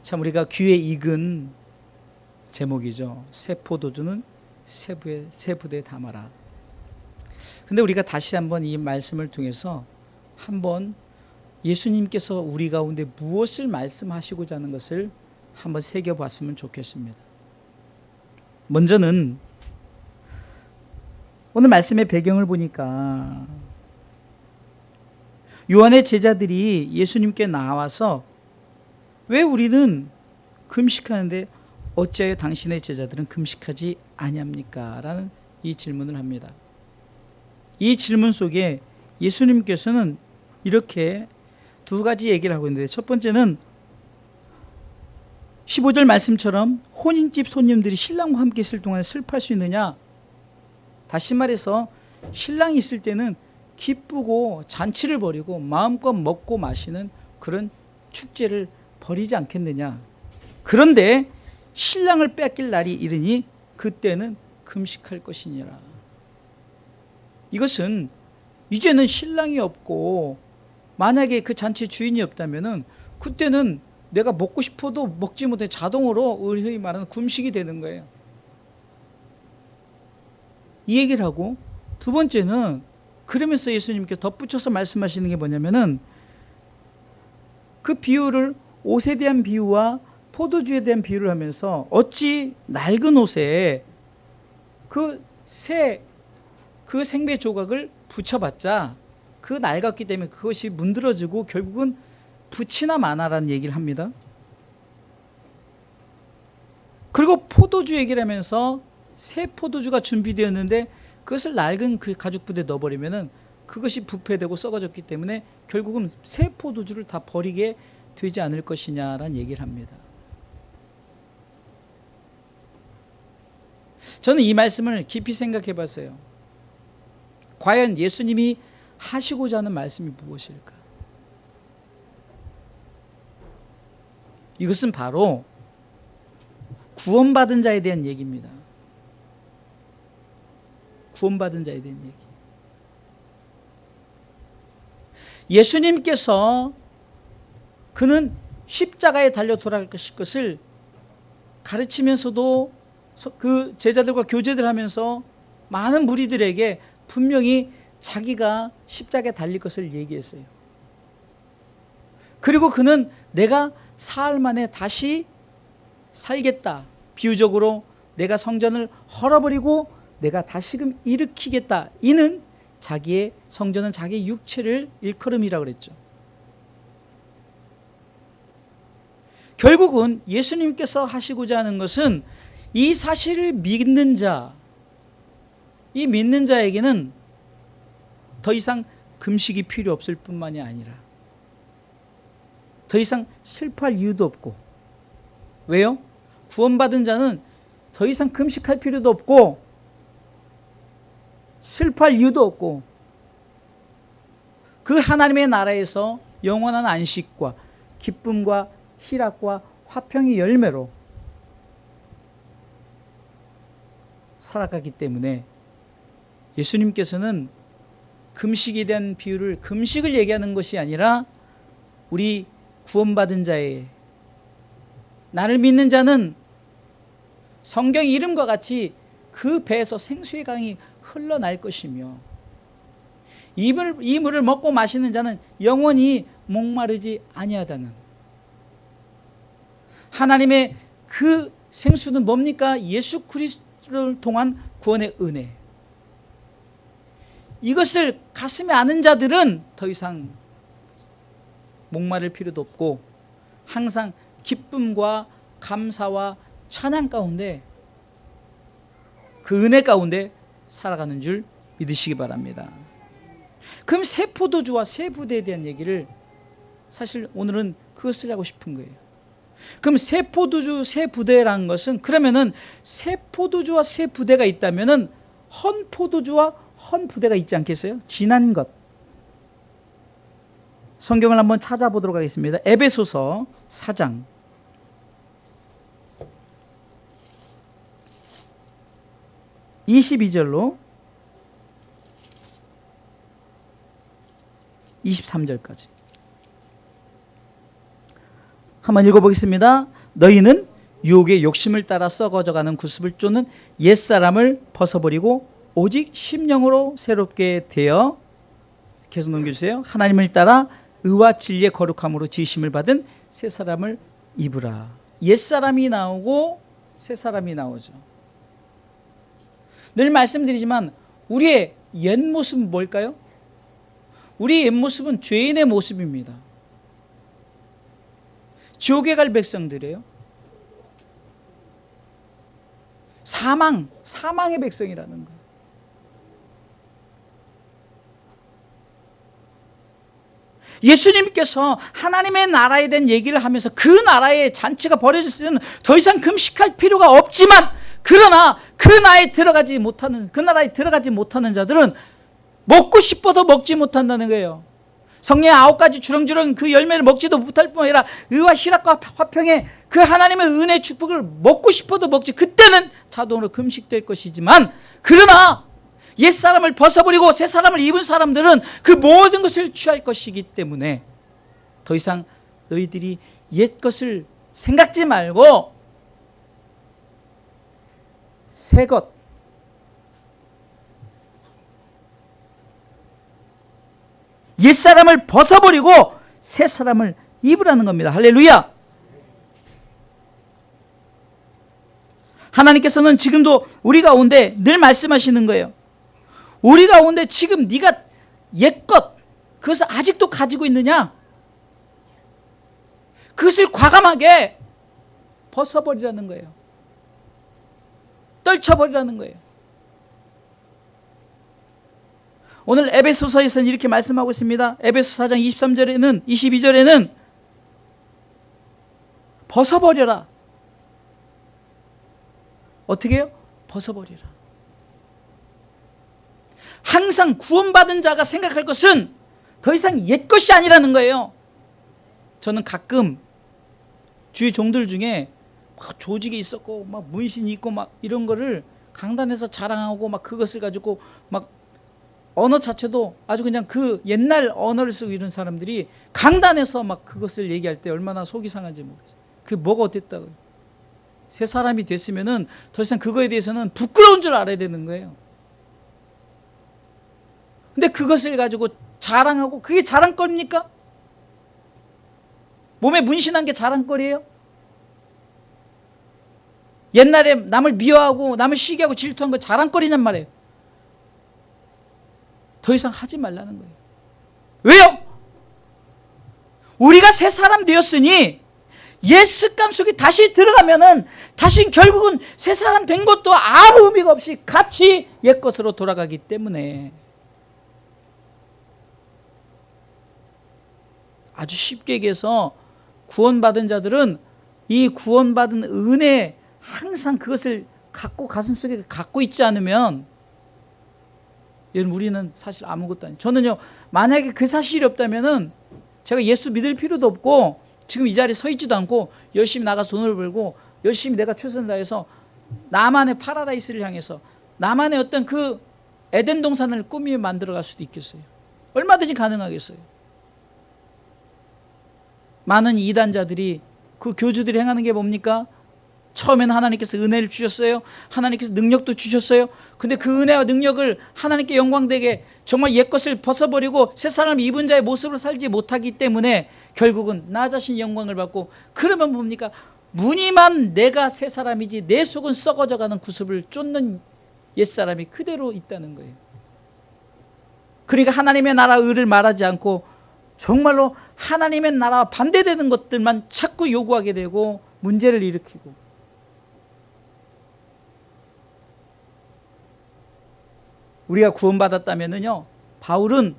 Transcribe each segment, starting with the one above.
참 우리가 귀에 익은 제목이죠. 새 포도주는 새 부대에 담아라. 근데 우리가 다시 한번 이 말씀을 통해서 한번 예수님께서 우리 가운데 무엇을 말씀하시고자 하는 것을 한번 새겨봤으면 좋겠습니다. 먼저는 오늘 말씀의 배경을 보니까 요한의 제자들이 예수님께 나와서 왜 우리는 금식하는데 어찌하여 당신의 제자들은 금식하지 아니합니까? 라는 이 질문을 합니다. 이 질문 속에 예수님께서는 이렇게 두 가지 얘기를 하고 있는데, 첫 번째는 15절 말씀처럼 혼인집 손님들이 신랑과 함께 있을 동안에 슬퍼할 수 있느냐? 다시 말해서 신랑이 있을 때는 기쁘고 잔치를 벌이고 마음껏 먹고 마시는 그런 축제를 벌이지 않겠느냐? 그런데 신랑을 뺏길 날이 이르니 그때는 금식할 것이니라. 이것은 이제는 신랑이 없고 만약에 그 잔치 주인이 없다면은 그때는 내가 먹고 싶어도 먹지 못해 자동으로 흔히 말하는 금식이 되는 거예요. 이 얘기를 하고, 두 번째는 그러면서 예수님께서 덧붙여서 말씀하시는 게 뭐냐면은 그 비유를 옷에 대한 비유와 포도주에 대한 비유를 하면서 어찌 낡은 옷에 그 생배 조각을 붙여봤자 그 낡았기 때문에 그것이 문드러지고 결국은 붙이나 마나라는 얘기를 합니다. 그리고 포도주 얘기를 하면서 새 포도주가 준비되었는데 그것을 낡은 그 가죽 부대에 넣어버리면은 그것이 부패되고 썩어졌기 때문에 결국은 새 포도주를 다 버리게 되지 않을 것이냐라는 얘기를 합니다. 저는 이 말씀을 깊이 생각해 봤어요. 과연 예수님이 하시고자 하는 말씀이 무엇일까? 이것은 바로 구원받은 자에 대한 얘기입니다. 구원받은 자에 대한 얘기. 예수님께서 그는 십자가에 달려 돌아갈 것을 가르치면서도 그 제자들과 교제들 하면서 많은 무리들에게 분명히 자기가 십자가에 달릴 것을 얘기했어요. 그리고 그는 내가 사흘 만에 다시 살겠다. 비유적으로 내가 성전을 헐어버리고 내가 다시금 일으키겠다. 이는 자기의 성전은 자기의 육체를 일컬음이라고 그랬죠. 결국은 예수님께서 하시고자 하는 것은 이 사실을 믿는 자, 이 믿는 자에게는 더 이상 금식이 필요 없을 뿐만이 아니라 더 이상 슬퍼할 이유도 없고, 왜요? 구원받은 자는 더 이상 금식할 필요도 없고 슬퍼할 이유도 없고 그 하나님의 나라에서 영원한 안식과 기쁨과 희락과 화평의 열매로 살아가기 때문에 예수님께서는 금식에 대한 비유를 금식을 얘기하는 것이 아니라 우리 구원받은 자의, 나를 믿는 자는 성경 이름과 같이 그 배에서 생수의 강이 흘러날 것이며 이 물을 먹고 마시는 자는 영원히 목마르지 아니하다는, 하나님의 그 생수는 뭡니까? 예수 그리스도를 통한 구원의 은혜. 이것을 가슴에 아는 자들은 더 이상 목마를 필요도 없고 항상 기쁨과 감사와 찬양 가운데, 그 은혜 가운데 살아가는 줄 믿으시기 바랍니다. 그럼 새 포도주와 새 부대에 대한 얘기를, 사실 오늘은 그것을 하고 싶은 거예요. 그럼 새 포도주, 새 부대라는 것은, 그러면은 새 포도주와 새 부대가 있다면은 헌 포도주와 헌 부대가 있지 않겠어요? 지난 것. 성경을 한번 찾아보도록 하겠습니다. 에베소서 4장 22절로 23절까지 한번 읽어보겠습니다. 너희는 유혹의 욕심을 따라 썩어져가는 구습을 쫓는 옛사람을 벗어버리고 오직 심령으로 새롭게 되어, 계속 넘겨주세요. 하나님을 따라 의와 진리의 거룩함으로 지으심을 받은 새 사람을 입으라. 옛사람이 나오고 새 사람이 나오죠. 늘 말씀드리지만 우리의 옛 모습은 뭘까요? 우리의 옛 모습은 죄인의 모습입니다. 지옥에 갈 백성들이에요. 사망의 백성이라는 거예요. 예수님께서 하나님의 나라에 대한 얘기를 하면서 그 나라의 잔치가 벌어질 때는 더 이상 금식할 필요가 없지만, 그러나 그 나라에 들어가지 못하는 자들은 먹고 싶어도 먹지 못한다는 거예요. 성령의 9가지 주렁주렁 그 열매를 먹지도 못할 뿐 아니라 의와 희락과 화평의 그 하나님의 은혜의 축복을 먹고 싶어도 먹지, 그때는 자동으로 금식될 것이지만, 그러나 옛사람을 벗어버리고 새사람을 입은 사람들은 그 모든 것을 취할 것이기 때문에 더 이상 너희들이 옛것을 생각지 말고 새것, 옛사람을 벗어버리고 새사람을 입으라는 겁니다. 할렐루야. 하나님께서는 지금도 우리 가운데 늘 말씀하시는 거예요. 우리 가운데 지금 네가 옛것, 그것을 아직도 가지고 있느냐? 그것을 과감하게 벗어버리라는 거예요. 떨쳐버리라는 거예요. 오늘 에베소서에서는 이렇게 말씀하고 있습니다. 에베소 4장 23절에는 22절에는 벗어버려라. 어떻게 해요? 벗어버리라. 항상 구원받은 자가 생각할 것은 더 이상 옛것이 아니라는 거예요. 저는 가끔 주위 종들 중에 막 조직이 있었고 막 문신이 있고 막 이런 거를 강단에서 자랑하고 막 그것을 가지고 막 언어 자체도 아주 그냥 그 옛날 언어를 쓰고 이런 사람들이 강단에서 막 그것을 얘기할 때 얼마나 속이 상한지 모르겠어요. 그게 뭐가 어땠다고요? 새 사람이 됐으면은 더 이상 그거에 대해서는 부끄러운 줄 알아야 되는 거예요. 근데 그것을 가지고 자랑하고, 그게 자랑거리입니까? 몸에 문신한 게 자랑거리예요? 옛날에 남을 미워하고 남을 시기하고 질투한 거 자랑거리냔 말이에요. 더 이상 하지 말라는 거예요. 왜요? 우리가 새 사람 되었으니 옛 습관 속에 다시 들어가면은 다시 결국은 새 사람 된 것도 아무 의미가 없이 같이 옛 것으로 돌아가기 때문에 아주 쉽게 얘기해서 구원받은 자들은 이 구원받은 은혜 항상 그것을 갖고 가슴속에 갖고 있지 않으면, 여러분, 우리는 사실 아무것도 아니에요. 저는요, 만약에 그 사실이 없다면은 제가 예수 믿을 필요도 없고 지금 이 자리에 서 있지도 않고 열심히 나가서 돈을 벌고 열심히 내가 최선을 다해서 나만의 파라다이스를 향해서 나만의 어떤 그 에덴 동산을 꾸미며 만들어갈 수도 있겠어요. 얼마든지 가능하겠어요. 많은 이단자들이, 그 교주들이 행하는 게 뭡니까? 처음에는 하나님께서 은혜를 주셨어요. 하나님께서 능력도 주셨어요. 근데 그 은혜와 능력을 하나님께 영광되게 정말 옛것을 벗어버리고 새 사람을 입은 자의 모습으로 살지 못하기 때문에 결국은 나 자신이 영광을 받고, 그러면 뭡니까? 무늬만 내가 새 사람이지 내 속은 썩어져가는 구습을 쫓는 옛사람이 그대로 있다는 거예요. 그러니까 하나님의 나라 의를 말하지 않고 정말로 하나님의 나라와 반대되는 것들만 자꾸 요구하게 되고 문제를 일으키고, 우리가 구원받았다면은요, 바울은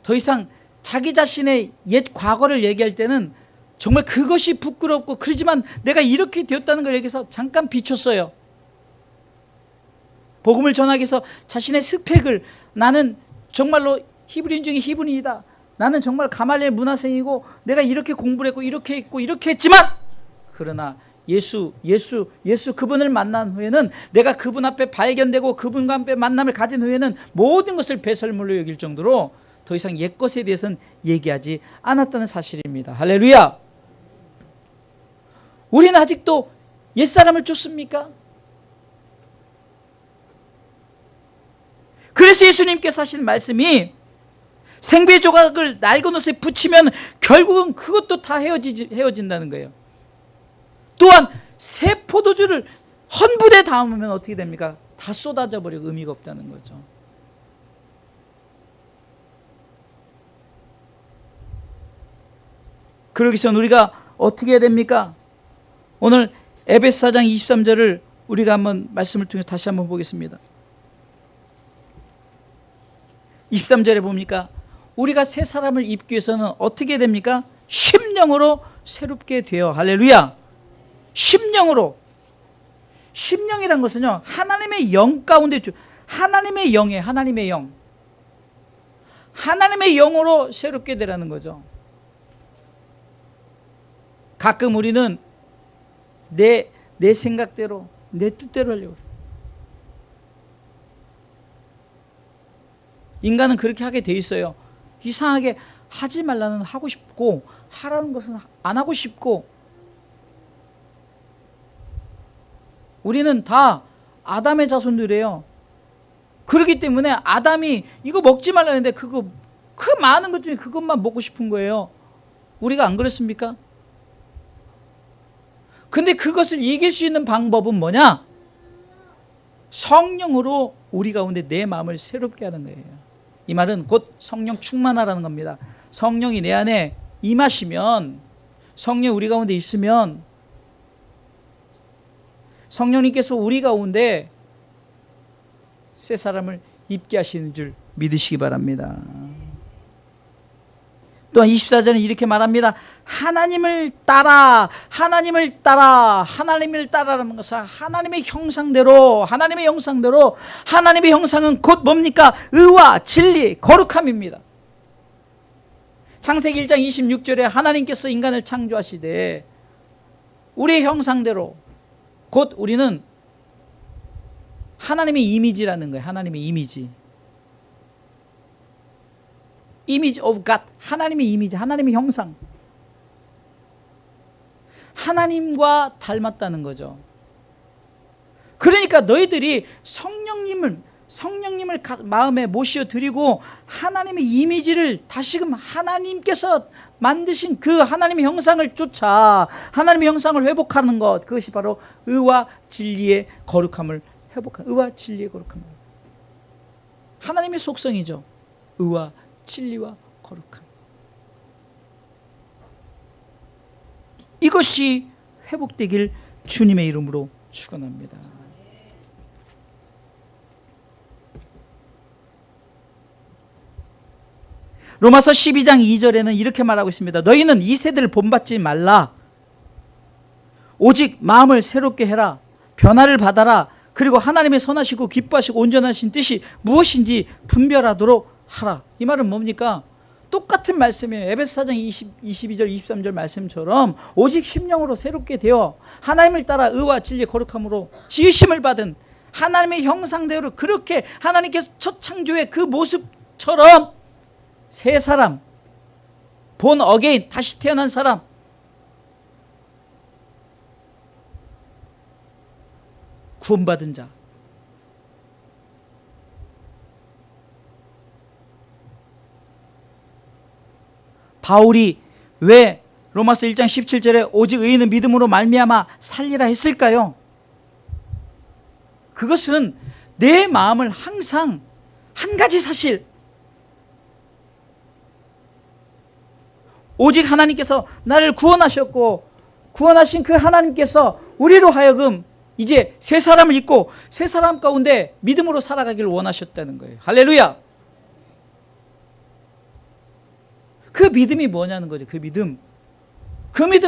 더 이상 자기 자신의 옛 과거를 얘기할 때는 정말 그것이 부끄럽고, 그러지만 내가 이렇게 되었다는 걸 얘기해서 잠깐 비췄어요. 복음을 전하기 위해서 자신의 스펙을, 나는 정말로 히브리인 중에 히브리이다, 나는 정말 가말리엘 문화생이고 내가 이렇게 공부를 했고 이렇게 했고 이렇게 했지만, 그러나 예수 그분을 만난 후에는, 내가 그분 앞에 발견되고 그분과 함께 만남을 가진 후에는 모든 것을 배설물로 여길 정도로 더 이상 옛것에 대해서는 얘기하지 않았다는 사실입니다. 할렐루야. 우리는 아직도 옛사람을 쫓습니까? 그래서 예수님께서 하시는 말씀이 생배 조각을 낡은 옷에 붙이면 결국은 그것도 다 헤어진다는 거예요. 또한 새 포도주를 헌부대에 담으면 어떻게 됩니까? 다 쏟아져 버리고 의미가 없다는 거죠. 그러기 전 우리가 어떻게 해야 됩니까? 오늘 에베소 4장 23절을 우리가 한번 말씀을 통해서 다시 한번 보겠습니다. 23절에 봅니까? 우리가 새 사람을 입기 위해서는 어떻게 됩니까? 심령으로 새롭게 되어. 할렐루야. 심령으로. 심령이란 것은요, 하나님의 영 가운데 하나님의 영에 하나님의 영. 하나님의 영으로 새롭게 되라는 거죠. 가끔 우리는 내 생각대로, 내 뜻대로 하려고 그래요. 인간은 그렇게 하게 돼 있어요. 이상하게 하지 말라는 하고 싶고, 하라는 것은 안 하고 싶고. 우리는 다 아담의 자손들이에요. 그렇기 때문에 아담이 이거 먹지 말라는데 그 많은 것 중에 그것만 먹고 싶은 거예요. 우리가 안 그렇습니까? 근데 그것을 이길 수 있는 방법은 뭐냐? 성령으로 우리 가운데 내 마음을 새롭게 하는 거예요. 이 말은 곧 성령 충만하라는 겁니다. 성령이 내 안에 임하시면, 성령 우리 가운데 있으면 성령님께서 우리 가운데 새 사람을 입게 하시는 줄 믿으시기 바랍니다. 또한 24절은 이렇게 말합니다. 하나님을 따라, 하나님을 따라. 하나님을 따라라는 것은 하나님의 형상대로, 하나님의 형상대로. 하나님의 형상은 곧 뭡니까? 의와 진리, 거룩함입니다. 창세기 1장 26절에 하나님께서 인간을 창조하시되 우리의 형상대로, 곧 우리는 하나님의 이미지라는 거예요. 하나님의 이미지. 이미지 오브 갓, 하나님의 이미지, 하나님의 형상. 하나님과 닮았다는 거죠. 그러니까 너희들이 성령님을 마음에 모시어 드리고 하나님의 이미지를 다시금 하나님께서 만드신 그 하나님의 형상을 쫓아 하나님의 형상을 회복하는 것, 그것이 바로 의와 진리의 거룩함을 회복하는, 의와 진리의 거룩함. 하나님의 속성이죠. 의와 진리와 거룩함. 이것이 회복되길 주님의 이름으로 축원합니다. 로마서 12장 2절에는 이렇게 말하고 있습니다. 너희는 이 세대를 본받지 말라. 오직 마음을 새롭게 해라. 변화를 받아라. 그리고 하나님의 선하시고 기뻐하시고 온전하신 뜻이 무엇인지 분별하도록 하라. 이 말은 뭡니까? 똑같은 말씀이에요. 에베소 4장 22절 23절 말씀처럼 오직 심령으로 새롭게 되어 하나님을 따라 의와 진리 거룩함으로 지으심을 받은 하나님의 형상대로, 그렇게 하나님께서 첫 창조의 그 모습처럼 새 사람, 본 어게인, 다시 태어난 사람, 구원받은 자. 바울이 왜 로마서 1장 17절에 오직 의인은 믿음으로 말미암아 살리라 했을까요? 그것은 내 마음을 항상 한 가지 사실, 오직 하나님께서 나를 구원하셨고 구원하신 그 하나님께서 우리로 하여금 이제 새 사람을 입고 새 사람 가운데 믿음으로 살아가기를 원하셨다는 거예요. 할렐루야. 그 믿음이 뭐냐는 거죠. 그 믿음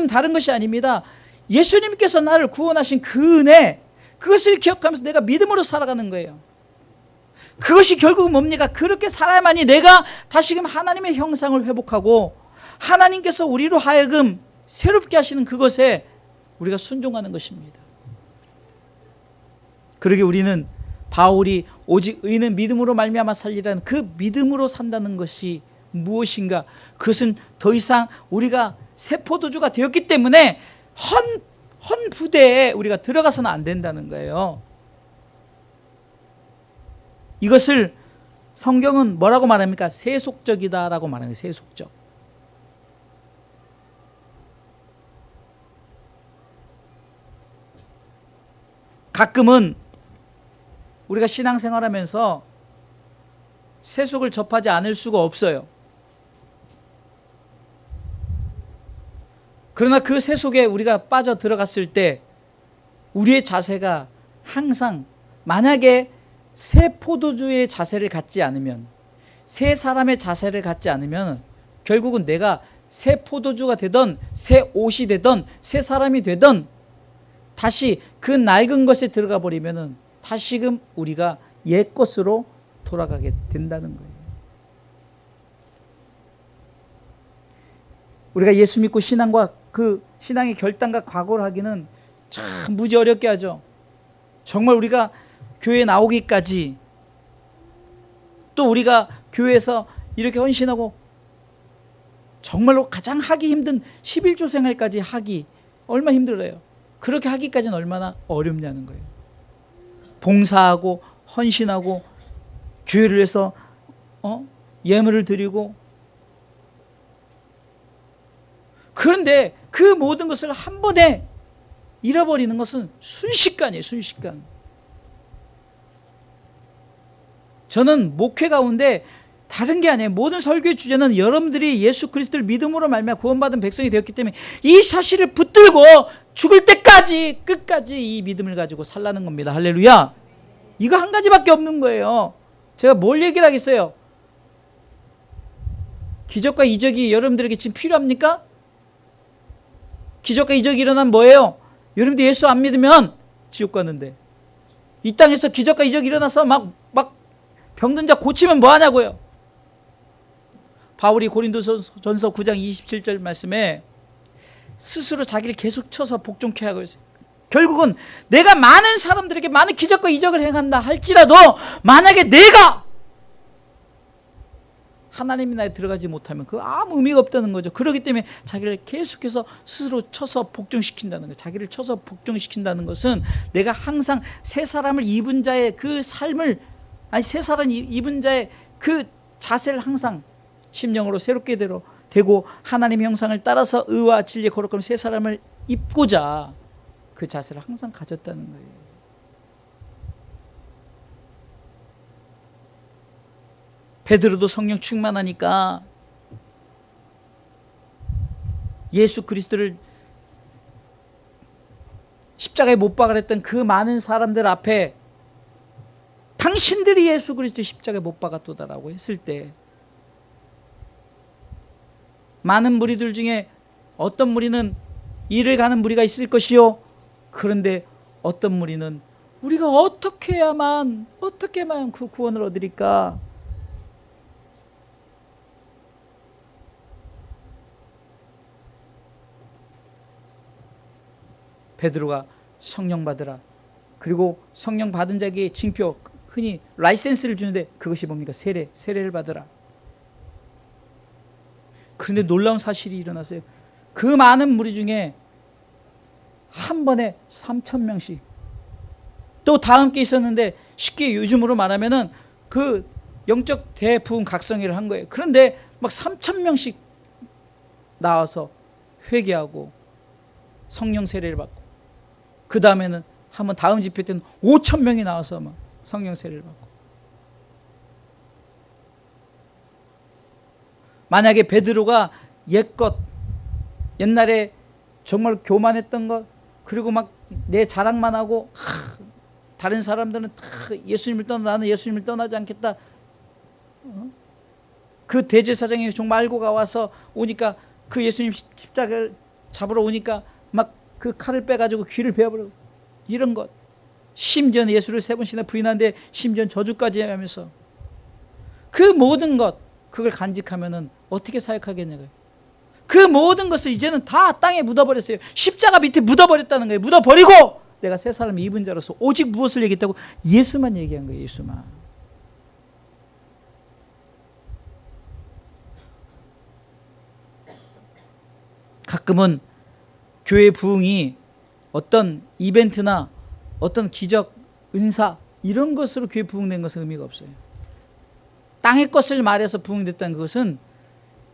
다른 것이 아닙니다. 예수님께서 나를 구원하신 그 은혜, 그것을 기억하면서 내가 믿음으로 살아가는 거예요. 그것이 결국은 뭡니까? 그렇게 살아야만이 내가 다시금 하나님의 형상을 회복하고 하나님께서 우리로 하여금 새롭게 하시는 그것에 우리가 순종하는 것입니다. 그러게 우리는 바울이 오직 의인은 믿음으로 말미암아 살리라는 그 믿음으로 산다는 것이 무엇인가? 그것은 더 이상 우리가 새 포도주가 되었기 때문에 헌 부대에 우리가 들어가서는 안 된다는 거예요. 이것을 성경은 뭐라고 말합니까? 세속적이다라고 말하는 거예요. 세속적. 가끔은 우리가 신앙생활하면서 세속을 접하지 않을 수가 없어요. 그러나 그 세속에 우리가 빠져 들어갔을 때 우리의 자세가 항상, 만약에 새 포도주의 자세를 갖지 않으면, 새 사람의 자세를 갖지 않으면 결국은 내가 새 포도주가 되던 새 옷이 되던 새 사람이 되던 다시 그 낡은 것에 들어가 버리면 다시금 우리가 옛 것으로 돌아가게 된다는 거예요. 우리가 예수 믿고 신앙과 그 신앙의 결단과 각오를 하기는 참 무지 어렵게 하죠. 정말 우리가 교회에 나오기까지, 또 우리가 교회에서 이렇게 헌신하고 정말로 가장 하기 힘든 11조 생활까지 하기 얼마나 힘들어요. 그렇게 하기까지는 얼마나 어렵냐는 거예요. 봉사하고 헌신하고 교회를 위해서 예물을 드리고, 그런데 그 모든 것을 한 번에 잃어버리는 것은 순식간이에요. 순식간. 저는 목회 가운데 다른 게 아니에요. 모든 설교의 주제는 여러분들이 예수 그리스도를 믿음으로 말미암아 구원받은 백성이 되었기 때문에 이 사실을 붙들고 죽을 때까지 끝까지 이 믿음을 가지고 살라는 겁니다. 할렐루야. 이거 한 가지밖에 없는 거예요. 제가 뭘 얘기를 하겠어요? 기적과 이적이 여러분들에게 지금 필요합니까? 기적과 이적이 일어나면 뭐예요? 여러분들 예수 안 믿으면 지옥 가는데, 이 땅에서 기적과 이적이 일어나서 막 병든 자 고치면 뭐 하냐고요? 바울이 고린도전서 9장 27절 말씀에 스스로 자기를 계속 쳐서 복종케 하고 있어요. 결국은 내가 많은 사람들에게 많은 기적과 이적을 행한다 할지라도 만약에 내가 하나님의 나라에 들어가지 못하면 그 아무 의미가 없다는 거죠. 그렇기 때문에 자기를 계속해서 스스로 쳐서 복종시킨다는 거예요. 자기를 쳐서 복종시킨다는 것은 내가 항상 새 사람을 입은 자의 그 삶을, 새 사람 입은 자의 그 자세를 항상 심령으로 새롭게 되고 하나님의 형상을 따라서 의와 진리의 거룩한 새 사람을 입고자 그 자세를 항상 가졌다는 거예요. 베드로도 성령 충만하니까 예수 그리스도를 십자가에 못 박아냈던 그 많은 사람들 앞에 당신들이 예수 그리스도 십자가에 못 박았도다라고 했을 때 많은 무리들 중에 어떤 무리는 이를 가는 무리가 있을 것이요, 그런데 어떤 무리는 우리가 어떻게 해야만 그 구원을 얻으리까? 베드로가 성령 받으라, 그리고 성령 받은 자에게 징표, 흔히 라이센스를 주는데 그것이 뭡니까? 세례를 받으라. 그런데 놀라운 사실이 일어났어요. 그 많은 무리 중에 한 번에 3,000명씩, 또 다 함께 있었는데 쉽게 요즘으로 말하면은 그 영적 대부흥 각성회를 한 거예요. 그런데 막 3,000명씩 나와서 회개하고 성령 세례를 받고, 그 다음에는 한번 다음 집회 때는 5,000명이 나와서 막 성령 세례를 받고. 만약에 베드로가 옛것, 옛날에 정말 교만했던 것, 그리고 막 내 자랑만 하고 다른 사람들은 다 예수님을 떠나, 나는 예수님을 떠나지 않겠다, 그 대제사장이 정말 알고가 와서 오니까 그 예수님 십자가를 잡으러 오니까 막 그 칼을 빼가지고 귀를 베어버리고 이런 것, 심지어 예수를 3번씩이나 부인하는데 심지어 저주까지 하면서 그 모든 것, 그걸 간직하면은 어떻게 사역하겠냐고요. 그 모든 것을 이제는 다 땅에 묻어버렸어요. 십자가 밑에 묻어버렸다는 거예요. 묻어버리고 내가 새 사람을 입은 자로서 오직 무엇을 얘기했다고? 예수만 얘기한 거예요. 예수만. 가끔은 교회 부흥이 어떤 이벤트나 어떤 기적, 은사 이런 것으로 교회 부흥된 것은 의미가 없어요. 땅의 것을 말해서 부흥됐다는 것은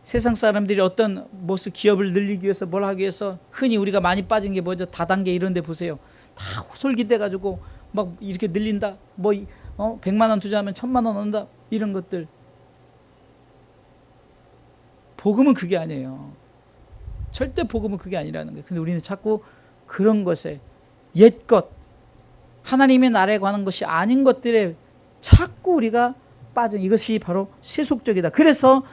세상 사람들이 어떤 무슨 기업을 늘리기 위해서 뭘 하기 위해서 흔히 우리가 많이 빠진 게 뭐죠? 다단계 이런 데 보세요. 다 솔깃돼 가지고 막 이렇게 늘린다. 뭐 100만 원 투자하면 1000만 원 얻는다. 이런 것들. 복음은 그게 아니에요. 절대 복음은 그게 아니라는 거예요. 근데 우리는 자꾸 그런 것에 옛것, 하나님의 나라에 관한 것이 아닌 것들에 자꾸 우리가 빠진 이것이 바로 세속적이다. 그래서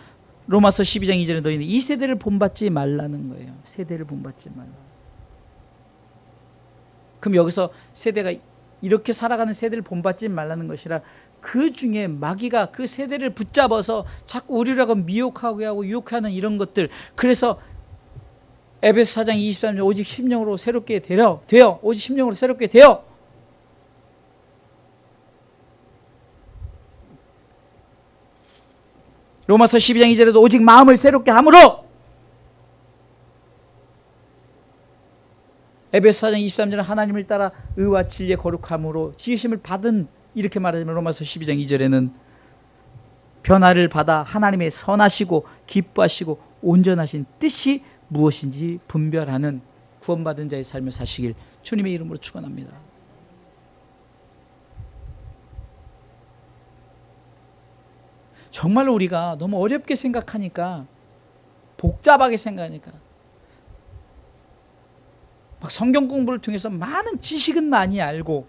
로마서 12장 2절에 너희는 이 세대를 본받지 말라는 거예요. 세대를 본받지 말라. 그럼 여기서 세대가 이렇게 살아가는 세대를 본받지 말라는 것이라 그 중에 마귀가 그 세대를 붙잡아서 자꾸 우리라고 미혹하게 하고 유혹하는 이런 것들. 그래서 에베소 4장 23절 오직 심령으로 새롭게 되어 오직 심령으로 새롭게 되어 로마서 12장 2절에도 오직 마음을 새롭게 함으로 에베소 4장 23절은 하나님을 따라 의와 진리의 거룩함으로 지으심을 받은 이렇게 말하자면 로마서 12장 2절에는 변화를 받아 하나님의 선하시고 기뻐하시고 온전하신 뜻이 무엇인지 분별하는 구원받은 자의 삶을 사시길 주님의 이름으로 축원합니다. 정말로 우리가 너무 어렵게 생각하니까 복잡하게 생각하니까 막 성경 공부를 통해서 많은 지식은 많이 알고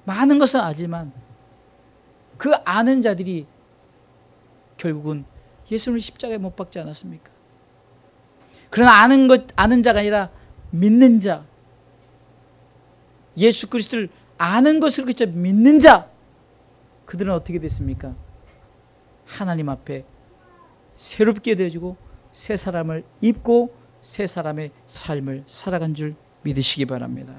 많은 것은 알지만 그 아는 자들이 결국은 예수님을 십자가에 못 박지 않았습니까? 그러나 아는 자가 아니라 믿는 자, 예수 그리스도를 아는 것을 그쳐 믿는 자, 그들은 어떻게 됐습니까? 하나님 앞에 새롭게 되어지고 새 사람을 입고 새 사람의 삶을 살아간 줄 믿으시기 바랍니다.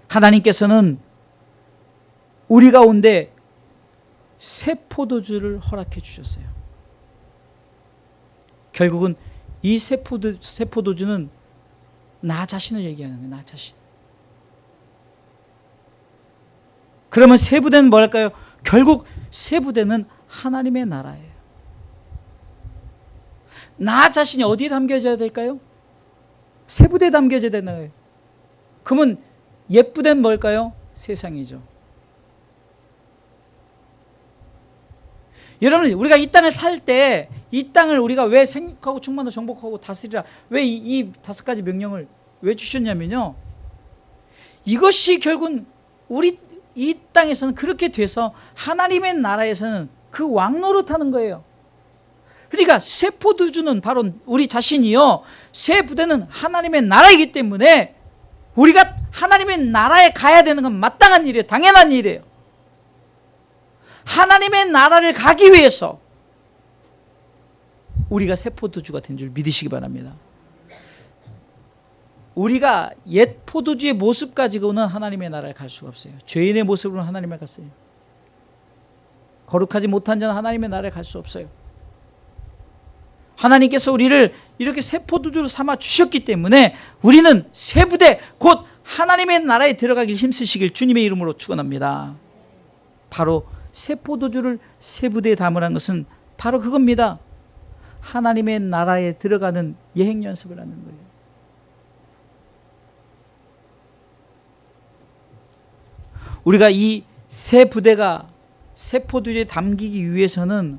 하나님께서는 우리 가운데 새 포도주를 허락해 주셨어요. 결국은 이 새 포도주는 나 자신을 얘기하는 거예요. 나 자신. 그러면 새 부대는 뭐랄까요? 결국 새 부대는 하나님의 나라예요. 나 자신이 어디에 담겨져야 될까요? 새 부대에 담겨져야 되는 거예요. 그러면 옛 부대는 뭘까요? 세상이죠. 여러분, 우리가 이 땅을 살 때 이 땅을 우리가 왜 생육하고 충만하고 정복하고 다스리라, 왜 이 5가지 명령을 왜 주셨냐면요, 이것이 결국은 우리 이 땅에서는 그렇게 돼서 하나님의 나라에서는 그 왕노릇하는 거예요. 그러니까 새 포도주는 바로 우리 자신이요, 새 부대는 하나님의 나라이기 때문에 우리가 하나님의 나라에 가야 되는 건 마땅한 일이에요. 당연한 일이에요. 하나님의 나라를 가기 위해서 우리가 새 포도주가 된 줄 믿으시기 바랍니다. 우리가 옛 포도주의 모습 가지고는 하나님의 나라에 갈 수가 없어요. 죄인의 모습으로는 하나님을 갔어요. 거룩하지 못한 자는 하나님의 나라에 갈 수 없어요. 하나님께서 우리를 이렇게 새 포도주로 삼아 주셨기 때문에 우리는 새 부대, 곧 하나님의 나라에 들어가길 힘쓰시길 주님의 이름으로 축원합니다. 바로 새 포도주를 새 부대에 담으라는 것은 바로 그겁니다. 하나님의 나라에 들어가는 예행 연습을 하는 거예요. 우리가 이 새 부대가 새 포도주에 담기기 위해서는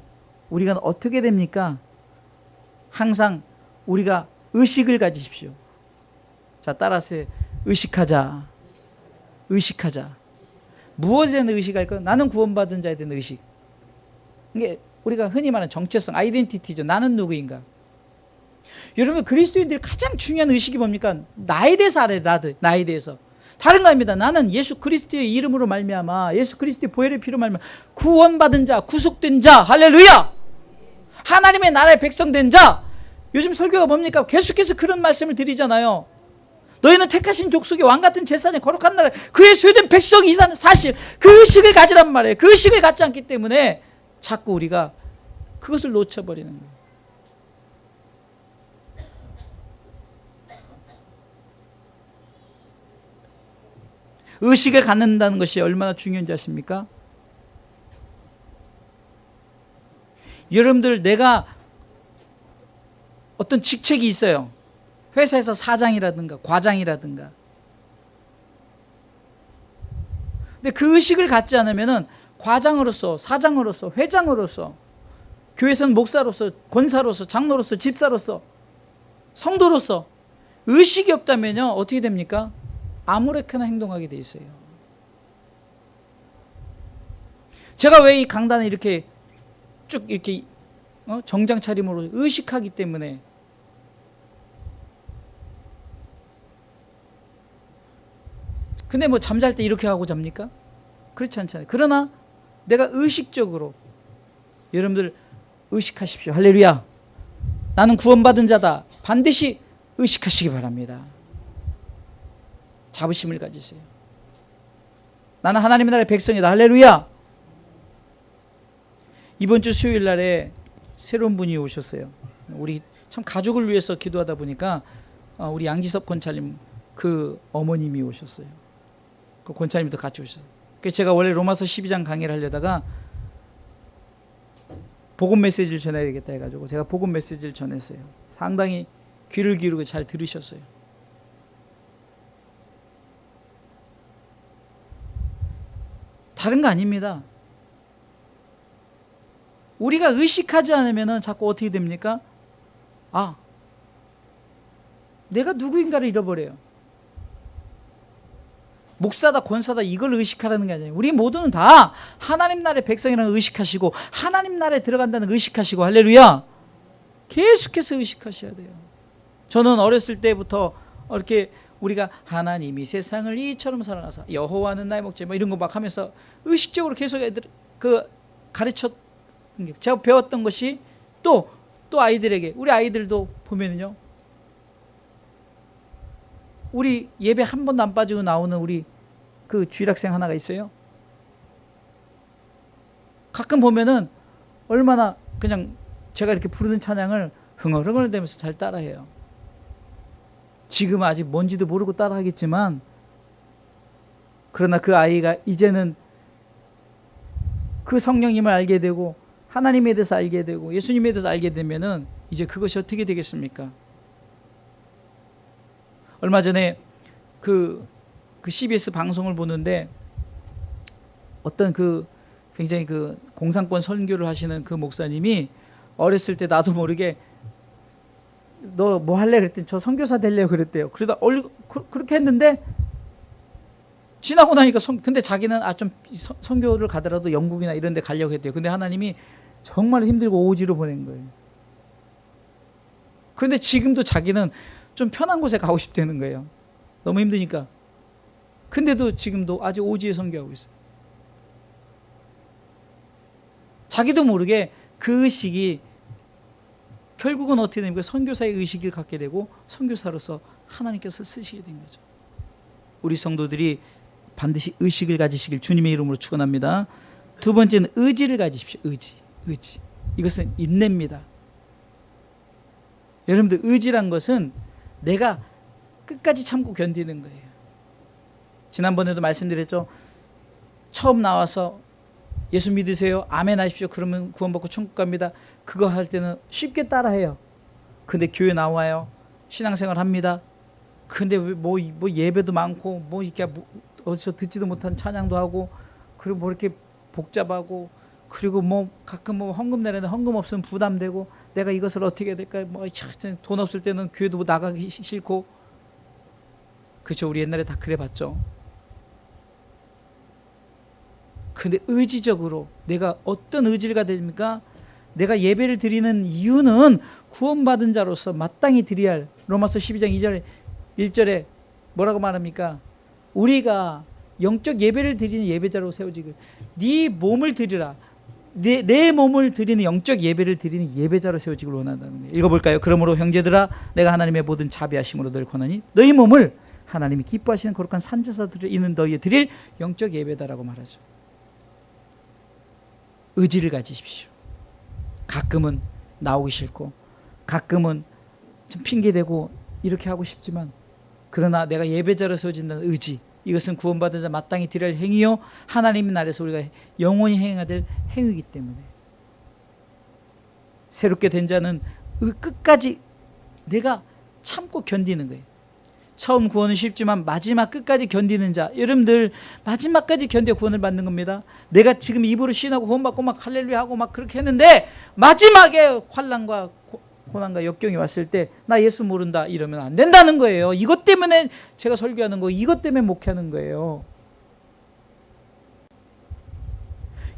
우리가 어떻게 됩니까? 항상 우리가 의식을 가지십시오. 자, 따라서 의식하자. 의식하자. 무엇에 대한 의식할까? 나는 구원받은 자에 대한 의식. 이게 우리가 흔히 말하는 정체성, 아이덴티티죠. 나는 누구인가. 여러분, 그리스도인들이 가장 중요한 의식이 뭡니까? 나에 대해서 알아야 돼. 나에 대해서. 다른 거 아닙니다. 나는 예수 그리스도의 이름으로 말미암아, 예수 그리스도의 보혈의 피로 말미암아 구원받은 자, 구속된 자, 할렐루야! 하나님의 나라의 백성된 자. 요즘 설교가 뭡니까? 계속해서 그런 말씀을 드리잖아요. 너희는 택하신 족속의 왕같은 제사장이 거룩한 나라 그의 소유된 백성이 이사는 사실 그 의식을 가지란 말이에요. 그 의식을 갖지 않기 때문에 자꾸 우리가 그것을 놓쳐버리는 거예요. 의식을 갖는다는 것이 얼마나 중요한지 아십니까? 여러분들, 내가 어떤 직책이 있어요. 회사에서 사장이라든가 과장이라든가. 근데 그 의식을 갖지 않으면은 과장으로서, 사장으로서, 회장으로서, 교회에서는 목사로서, 권사로서, 장로로서, 집사로서, 성도로서 의식이 없다면요, 어떻게 됩니까? 아무렇게나 행동하게 돼 있어요. 제가 왜 이 강단에 이렇게 쭉 이렇게 정장 차림으로 의식하기 때문에. 근데 뭐 잠잘 때 이렇게 하고 잡니까? 그렇지 않잖아요. 그러나 내가 의식적으로, 여러분들 의식하십시오. 할렐루야. 나는 구원받은 자다. 반드시 의식하시기 바랍니다. 자부심을 가지세요. 나는 하나님의 나라의 백성이다. 할렐루야. 이번 주 수요일 날에 새로운 분이 오셨어요. 우리 참 가족을 위해서 기도하다 보니까 우리 양지섭 권사님 그 어머님이 오셨어요. 그 권사님도 같이 오셨어요. 그래서 제가 원래 로마서 12장 강의를 하려다가 복음 메시지를 전해야 되겠다 해가지고 제가 복음 메시지를 전했어요. 상당히 귀를 기울이고 잘 들으셨어요. 다른 거 아닙니다. 우리가 의식하지 않으면 자꾸 어떻게 됩니까? 아, 내가 누구인가를 잃어버려요. 목사다, 권사다 이걸 의식하라는 게 아니에요. 우리 모두는 다 하나님 나라의 백성이라는 의식하시고 하나님 나라에 들어간다는 의식하시고, 할렐루야, 계속해서 의식하셔야 돼요. 저는 어렸을 때부터 이렇게 우리가 하나님이 세상을 이처럼 사랑하사 여호와는 나의 목자 뭐 이런 거 막 하면서 의식적으로 계속 애들 가르쳤. 제가 배웠던 것이 또 아이들에게, 우리 아이들도 보면은요, 우리 예배 한 번도 안 빠지고 나오는 우리 그 주일학생 하나가 있어요. 가끔 보면은 얼마나 그냥 제가 이렇게 부르는 찬양을 흥얼흥얼 대면서 잘 따라해요. 지금은 아직 뭔지도 모르고 따라하겠지만, 그러나 그 아이가 이제는 그 성령님을 알게 되고 하나님에 대해서 알게 되고 예수님에 대해서 알게 되면은 이제 그것이 어떻게 되겠습니까? 얼마 전에 그 CBS 방송을 보는데 어떤 굉장히 공산권 선교를 하시는 그 목사님이 어렸을 때 나도 모르게 너 뭐 할래? 그랬더니 저 선교사 될래요 그랬대요. 그러다 그렇게 했는데 지나고 나니까 근데 자기는 좀 선교를 가더라도 영국이나 이런 데 가려고 했대요. 근데 하나님이 정말 힘들고 오지로 보낸 거예요. 그런데 지금도 자기는 좀 편한 곳에 가고 싶다는 거예요. 너무 힘드니까. 근데도 지금도 아직 오지에 선교하고 있어요. 자기도 모르게 그 의식이 결국은 어떻게 됩니까? 선교사의 의식을 갖게 되고 선교사로서 하나님께서 쓰시게 된 거죠. 우리 성도들이 반드시 의식을 가지시길 주님의 이름으로 축원합니다. 두 번째는 의지를 가지십시오. 의지. 이것은 인내입니다. 여러분들, 의지란 것은 내가 끝까지 참고 견디는 거예요. 지난번에도 말씀드렸죠. 처음 나와서 예수 믿으세요, 아멘 하십시오, 그러면 구원받고 천국 갑니다. 그거 할 때는 쉽게 따라해요. 근데 교회 나와요, 신앙생활 합니다. 근데 뭐 예배도 많고 뭐 이렇게 어디서 듣지도 못한 찬양도 하고, 그리고 뭐 이렇게 복잡하고, 그리고 뭐 가끔 뭐 헌금 내는데 헌금 없으면 부담되고, 내가 이것을 어떻게 해야 될까, 뭐 돈 없을 때는 교회도 나가기 싫고. 그렇죠, 우리 옛날에 다 그래봤죠. 근데 의지적으로 내가 어떤 의지를 가야 됩니까? 내가 예배를 드리는 이유는 구원받은 자로서 마땅히 드려야 할, 로마서 12장 2절 1절에 뭐라고 말합니까? 우리가 영적 예배를 드리는 예배자로 세워지고, 네 몸을 드리라, 내 몸을 드리는 영적 예배를 드리는 예배자로 세워지길 원한다는 거예요. 읽어볼까요? 그러므로 형제들아, 내가 하나님의 모든 자비하심으로 늘 권하니 너희 몸을 하나님이 기뻐하시는 거룩한 산제사들을 있는 너희에 드릴 영적 예배다라고 말하죠. 의지를 가지십시오. 가끔은 나오기 싫고 가끔은 좀 핑계대고 이렇게 하고 싶지만, 그러나 내가 예배자로 세워진다는 의지, 이것은 구원받은 자 마땅히 드려야 할 행위요 하나님의 나라에서 우리가 영원히 행해야 될 행위이기 때문에, 새롭게 된 자는 끝까지 내가 참고 견디는 거예요. 처음 구원은 쉽지만 마지막 끝까지 견디는 자, 여러분들 마지막까지 견뎌 구원을 받는 겁니다. 내가 지금 입으로 시인하고 구원받고 막 할렐루야 하고 막 그렇게 했는데 마지막에 환난과 고난과 역경이 왔을 때 나 예수 모른다 이러면 안 된다는 거예요. 이것 때문에 제가 설교하는 거, 이것 때문에 목회하는 거예요.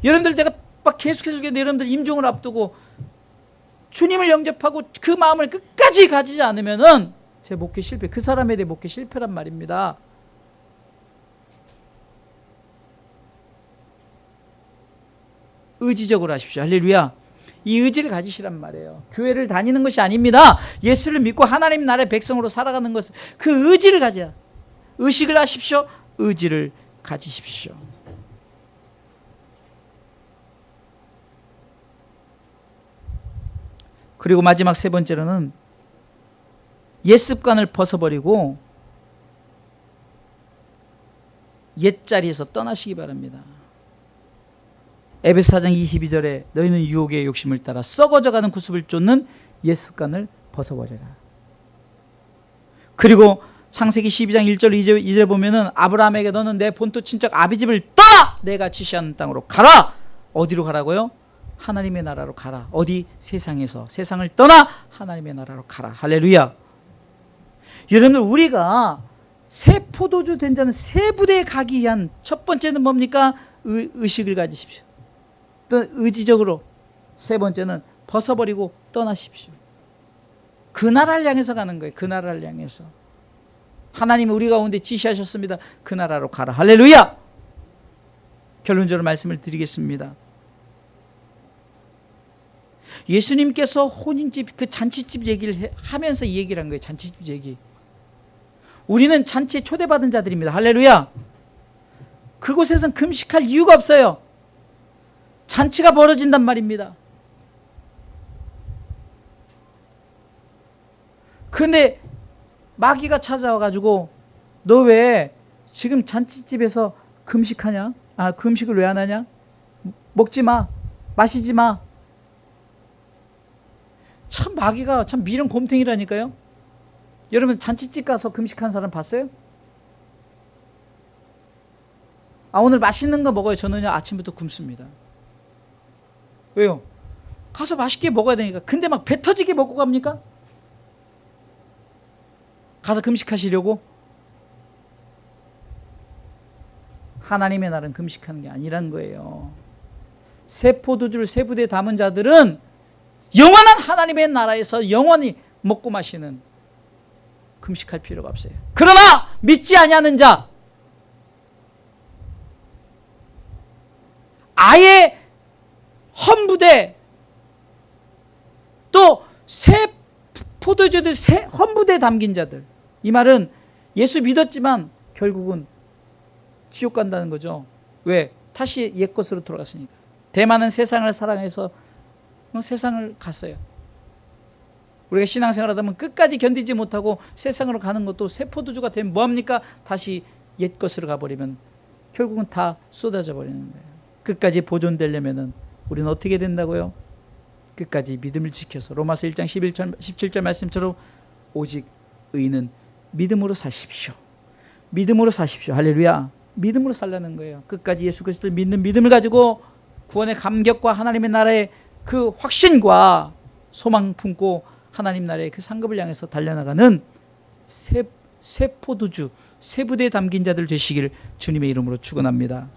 여러분들 제가 막 계속해서 설교하는데 여러분들 임종을 앞두고 주님을 영접하고 그 마음을 끝까지 가지지 않으면은 제 목회 실패, 그 사람에 대해 목회 실패란 말입니다. 의지적으로 하십시오. 할렐루야. 이 의지를 가지시란 말이에요. 교회를 다니는 것이 아닙니다. 예수를 믿고 하나님 나라의 백성으로 살아가는 것은 그 의지를 가져야, 의식을 하십시오. 의지를 가지십시오. 그리고 마지막 세 번째로는 옛 습관을 벗어버리고 옛자리에서 떠나시기 바랍니다. 에베소 4장 22절에 너희는 유혹의 욕심을 따라 썩어져가는 구습을 쫓는 옛 습관을 벗어버려라. 그리고 창세기 12장 1절 2절 보면은 아브라함에게 너는 내 본토 친척 아비집을 떠나 내가 지시하는 땅으로 가라. 어디로 가라고요? 하나님의 나라로 가라. 어디? 세상에서. 세상을 떠나 하나님의 나라로 가라. 할렐루야. 여러분들, 우리가 새 포도주 된 자는 새 부대에 가기 위한 첫 번째는 뭡니까? 의식을 가지십시오. 또 의지적으로. 세 번째는 벗어버리고 떠나십시오. 그 나라를 향해서 가는 거예요. 그 나라를 향해서. 하나님은 우리 가운데 지시하셨습니다. 그 나라로 가라. 할렐루야. 결론적으로 말씀을 드리겠습니다. 예수님께서 혼인집, 그 잔치집 얘기를 하면서 이 얘기를 한 거예요. 잔치집 얘기. 우리는 잔치에 초대받은 자들입니다. 할렐루야. 그곳에선 금식할 이유가 없어요. 잔치가 벌어진단 말입니다. 그런데 마귀가 찾아와가지고 너 왜 지금 잔치집에서 금식하냐? 금식을 왜 안 하냐? 먹지 마. 마시지 마. 참 마귀가 참 미련 곰탱이라니까요. 여러분 잔치집 가서 금식한 사람 봤어요? 오늘 맛있는 거 먹어요. 저는요 아침부터 굶습니다. 왜요? 가서 맛있게 먹어야 되니까. 근데 막 배 터지게 먹고 갑니까? 가서 금식하시려고? 하나님의 날은 금식하는 게 아니란 거예요. 새 포도주를 새 부대에 담은 자들은 영원한 하나님의 나라에서 영원히 먹고 마시는, 금식할 필요가 없어요. 그러나 믿지 아니하는 자, 아예 헌부대, 또 새 포도주들 새 헌부대에 담긴 자들, 이 말은 예수 믿었지만 결국은 지옥 간다는 거죠. 왜? 다시 옛 것으로 돌아갔으니까. 대만은 세상을 사랑해서 세상을 갔어요. 우리가 신앙생활 하다 보면 끝까지 견디지 못하고 세상으로 가는 것도 새 포도주가 되면 뭐합니까? 다시 옛 것으로 가버리면 결국은 다 쏟아져 버리는 거예요. 끝까지 보존되려면 우리는 어떻게 된다고요? 끝까지 믿음을 지켜서 로마서 1장 17절 말씀처럼 오직 의인은 믿음으로 사십시오. 믿음으로 사십시오. 할렐루야. 믿음으로 살라는 거예요. 끝까지 예수 그리스도를 믿는 믿음을 가지고 구원의 감격과 하나님의 나라의 그 확신과 소망 품고 하나님 나라의 그 상급을 향해서 달려나가는 새 포도주, 새 부대에 담긴 자들 되시길 주님의 이름으로 축원합니다.